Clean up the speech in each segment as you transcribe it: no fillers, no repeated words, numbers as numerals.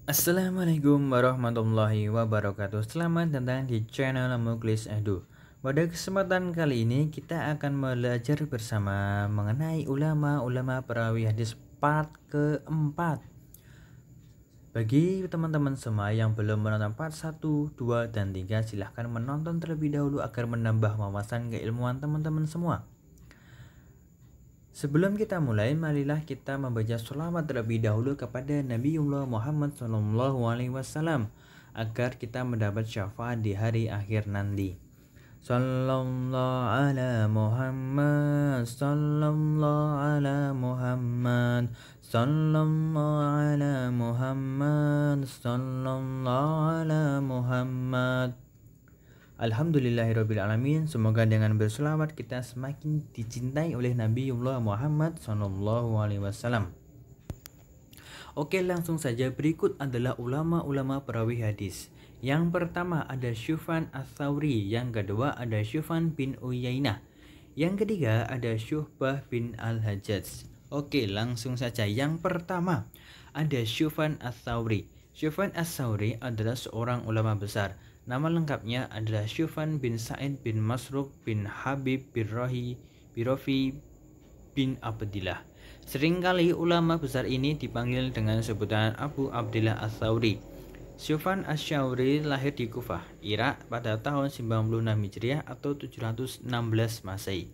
Assalamualaikum warahmatullahi wabarakatuh. Selamat datang di channel Muklis Edu. Pada kesempatan kali ini kita akan belajar bersama mengenai ulama-ulama perawi hadis part keempat. Bagi teman-teman semua yang belum menonton part 1, 2, dan 3, silahkan menonton terlebih dahulu agar menambah wawasan keilmuan teman-teman semua. Sebelum kita mulai, marilah kita membaca sholawat terlebih dahulu kepada Nabiullah Muhammad SAW agar kita mendapat syafaat di hari akhir nanti. Sallallahu ala Muhammad, sallallahu ala Muhammad, sallallahu ala Muhammad, sallallahu ala Muhammad. Alhamdulillahirrabbilalamin. Semoga dengan berselawat kita semakin dicintai oleh Nabiullah Muhammad SAW. Oke, langsung saja. Berikut adalah ulama-ulama perawi hadis. Yang pertama ada Syufyan Ats-Tsauri, yang kedua ada Syufyan bin Uyainah, yang ketiga ada Syu'bah bin Al-Hajjaj. Oke, langsung saja. Yang pertama ada Syufyan Ats-Tsauri. Syufyan Ats-Tsauri adalah seorang ulama besar. Nama lengkapnya adalah Syufyan bin Sa'id bin Masruq bin Habib bin Rafi bin Abdillah. Seringkali ulama besar ini dipanggil dengan sebutan Abu Abdillah Ats-Tsauri. Syufyan Ats-Tsauri lahir di Kufah, Irak pada tahun 96 Hijriah atau 716 Masehi.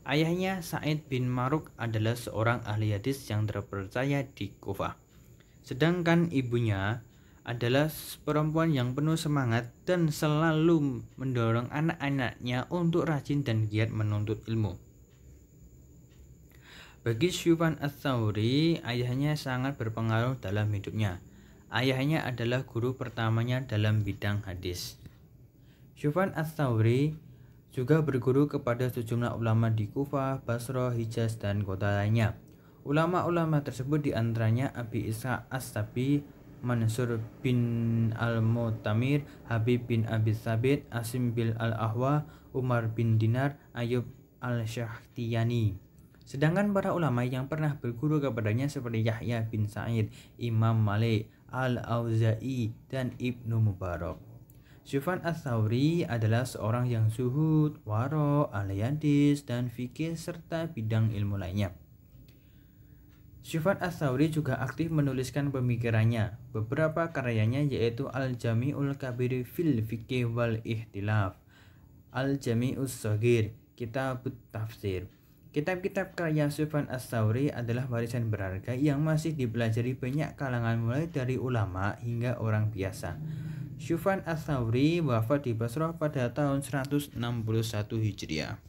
Ayahnya Sa'id bin Masruq adalah seorang ahli hadis yang terpercaya di Kufah. Sedangkan ibunya adalah perempuan yang penuh semangat dan selalu mendorong anak-anaknya untuk rajin dan giat menuntut ilmu. Bagi Syufyan Ats-Tsauri, ayahnya sangat berpengaruh dalam hidupnya. Ayahnya adalah guru pertamanya dalam bidang hadis. Syufyan Ats-Tsauri juga berguru kepada sejumlah ulama di Kufah, Basrah, Hijaz, dan kota lainnya. Ulama-ulama tersebut diantaranya Abi Ishaq As-Sabi, Mansur bin Al-Mu'tamir, Habib bin Abi Tsabit, Asim bin Al-Ahwa, Umar bin Dinar, Ayub Al-Syakhtiyani. Sedangkan para ulama yang pernah berguru kepadanya seperti Yahya bin Sa'id, Imam Malik, Al-Auza'i, dan Ibnu Mubarak. Syufyan Ats-Tsauri adalah seorang yang zuhud, waro, ahli hadis, dan fikih serta bidang ilmu lainnya. Syufyan Ats-Tsauri juga aktif menuliskan pemikirannya. Beberapa karyanya yaitu Al-Jami'ul Kabir fil Fiqh wal Ikhtilaf, Al-Jami'us Shaghir, Kitabut Tafsir. Kitab-kitab karya Syufyan Ats-Tsauri adalah warisan berharga yang masih dipelajari banyak kalangan mulai dari ulama hingga orang biasa. Syufyan Ats-Tsauri wafat di Basrah pada tahun 161 Hijriah.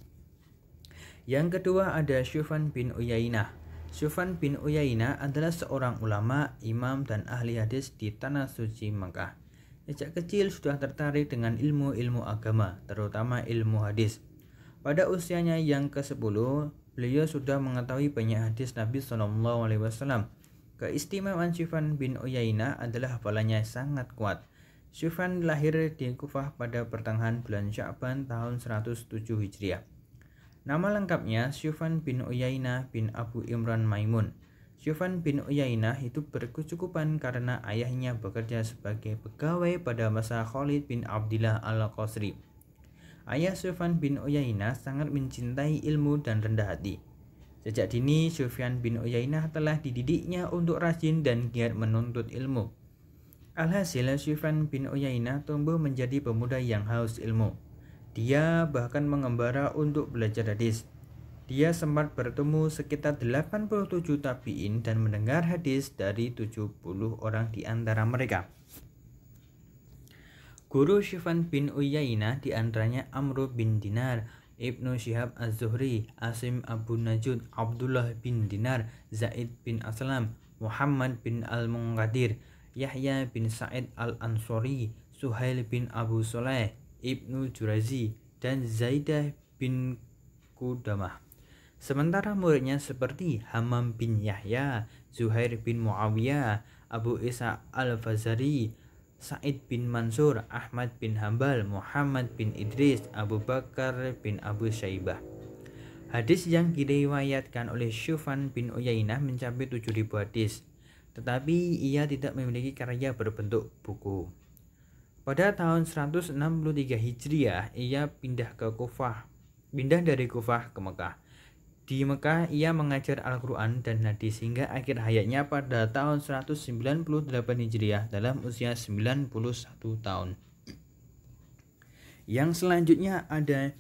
Yang kedua ada Syufyan bin Uyainah. Syufyan bin Uyainah adalah seorang ulama, imam, dan ahli hadis di Tanah Suci Mekah. Sejak kecil sudah tertarik dengan ilmu-ilmu agama, terutama ilmu hadis. Pada usianya yang ke-10, beliau sudah mengetahui banyak hadis Nabi SAW. Keistimewaan Syufyan bin Uyainah adalah hafalannya sangat kuat. Syufyan lahir di Kufah pada pertengahan bulan Sya'ban tahun 107 Hijriah. Nama lengkapnya Syufyan bin Uyainah bin Abu Imran Maimun. Syufyan bin Uyainah hidup berkecukupan karena ayahnya bekerja sebagai pegawai pada masa Khalid bin Abdillah Al-Qasri. Ayah Syufyan bin Uyainah sangat mencintai ilmu dan rendah hati. Sejak dini Syufyan bin Uyainah telah dididiknya untuk rajin dan giat menuntut ilmu. Alhasil Syufyan bin Uyainah tumbuh menjadi pemuda yang haus ilmu. Dia bahkan mengembara untuk belajar hadis. Dia sempat bertemu sekitar 87 tabi'in dan mendengar hadis dari 70 orang di antara mereka. Guru Syufyan bin Uyainah diantaranya Amr bin Dinar, Ibnu Syihab Az-Zuhri, Asim Abu Najud, Abdullah bin Dinar, Zaid bin Aslam, Muhammad bin Al-Munqadir, Yahya bin Sa'id Al-Ansori, Suhail bin Abu Soleh, Ibnu Jurazi, dan Zaidah bin Qudamah. Sementara muridnya seperti Hammam bin Yahya, Zuhair bin Muawiyah, Abu Isa Al-Fazari, Sa'id bin Mansur, Ahmad bin Hambal, Muhammad bin Idris, Abu Bakar bin Abu Syaibah. Hadis yang diriwayatkan oleh Syufyan bin Uyainah mencapai 7.000 hadis. tetapi ia tidak memiliki karya berbentuk buku. Pada tahun 163 Hijriah, ia pindah dari Kufah ke Mekah. Di Mekah, ia mengajar Al-Quran dan hadis hingga akhir hayatnya pada tahun 198 Hijriah dalam usia 91 tahun. Yang selanjutnya ada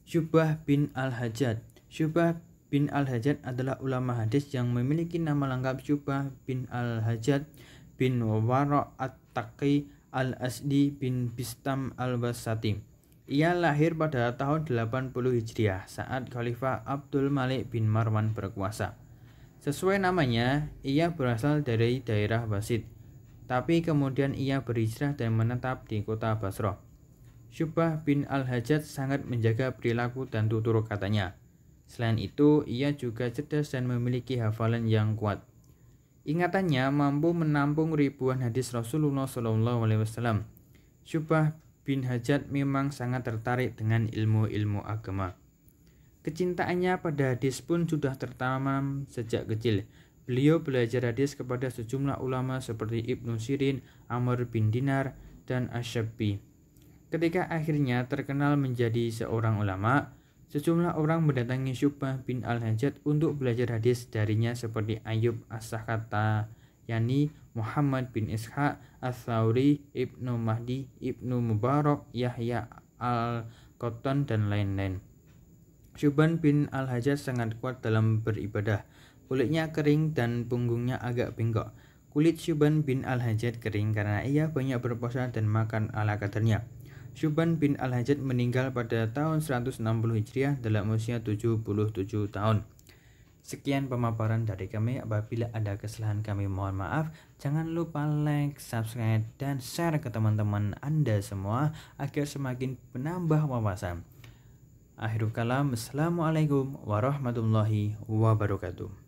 Syubah bin Al-Hajjaj. Syubah bin Al-Hajjaj adalah ulama hadis yang memiliki nama lengkap Syubah bin Al-Hajjaj bin Wara' at-Taqi al-Asdi bin Bistam al-Wasati. Ia lahir pada tahun 80 Hijriah saat Khalifah Abdul Malik bin Marwan berkuasa. Sesuai namanya, ia berasal dari daerah Wasit, tapi kemudian ia berhijrah dan menetap di kota Basrah. Syubah bin Al-Hajjaj sangat menjaga perilaku dan tutur katanya. Selain itu, ia juga cerdas dan memiliki hafalan yang kuat. Ingatannya mampu menampung ribuan hadis Rasulullah SAW. Syubah bin Hajjaj memang sangat tertarik dengan ilmu-ilmu agama. Kecintaannya pada hadis pun sudah tertanam sejak kecil. Beliau belajar hadis kepada sejumlah ulama seperti Ibnu Sirin, Amr bin Dinar, dan Asy-Syabbi. Ketika akhirnya terkenal menjadi seorang ulama, sejumlah orang mendatangi Syubah bin Al-Hajjaj untuk belajar hadis darinya seperti Ayyub As-Sakhtiyani, Muhammad bin Ishaq Ats-Tsauri, Ibnu Mahdi, Ibnu Mubarak, Yahya Al-Qattan, dan lain-lain. Syubah bin Al-Hajjaj sangat kuat dalam beribadah. Kulitnya kering dan punggungnya agak bengkok. Kulit Syubah bin Al-Hajjaj kering karena ia banyak berpuasa dan makan ala kadarnya. Syubah bin Al-Hajjaj meninggal pada tahun 160 Hijriah dalam usia 77 tahun. Sekian pemaparan dari kami. Apabila ada kesalahan kami mohon maaf. Jangan lupa like, subscribe, dan share ke teman-teman Anda semua agar semakin menambah wawasan. Akhirul kalam, assalamualaikum warahmatullahi wabarakatuh.